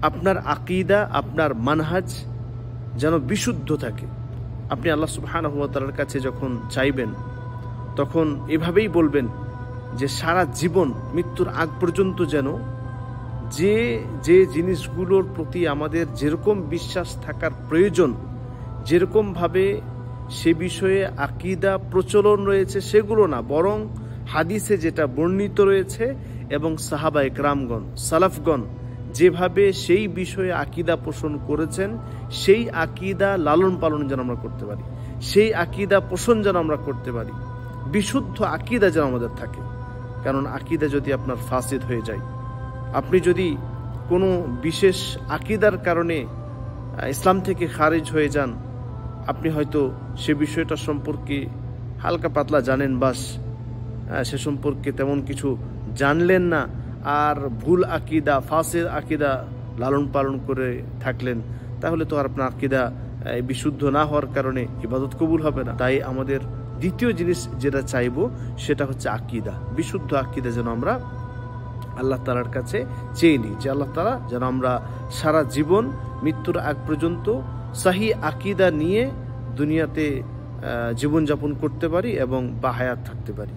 আপনার আকীদা, আপনার মানহাজ যেন বিশুদ্ধ থাকে। আপনি আল্লাহ সুবহানাহু ওয়া তাআলার কাছে যখন চাইবেন তখন এভাবেই বলবেন যে সারা জীবন মৃত্যুর আগ পর্যন্ত যেন যে যে জিনিসগুলোর প্রতি আমাদের যেরকম বিশ্বাস থাকার প্রয়োজন, যেরকমভাবে সে বিষয়ে আকীদা প্রচলন রয়েছে সেগুলো না, বরং হাদিসে যেটা বর্ণিত রয়েছে এবং সাহাবা একরামগণ, সালাফগণ যেভাবে সেই বিষয়ে আকীদা পোষণ করেছেন, সেই আকীদা লালন পালন যেন আমরা করতে পারি, সেই আকীদা পোষণ যেন আমরা করতে পারি, বিশুদ্ধ আকীদা যেন আমাদের থাকে। কারণ আকীদা যদি আপনার ফাসিদ হয়ে যায়, আপনি যদি কোনো বিশেষ আকীদার কারণে ইসলাম থেকে খারিজ হয়ে যান, আপনি হয়তো সে বিষয়টা সম্পর্কে হালকা পাতলা জানেন, বাস সে সম্পর্কে তেমন কিছু জানলেন না, আর ভুল আকীদা, ফাসিদ আকীদা লালন পালন করে থাকলেন, তাহলে তো আর আপনার আকীদা বিশুদ্ধ না হওয়ার কারণে ইবাদত কবুল হবে না। তাই আমাদের দ্বিতীয় জিনিস যেটা চাইবো সেটা হচ্ছে আকীদা, বিশুদ্ধ আকীদা যেন আমরা আল্লাহ তাআলার কাছে চেয়ে নিই, যে আল্লাহ তাআলা যেন আমরা সারা জীবন মৃত্যুর আগ পর্যন্ত সহি আকীদা নিয়ে দুনিয়াতে জীবনযাপন করতে পারি এবং বাহায়াত থাকতে পারি।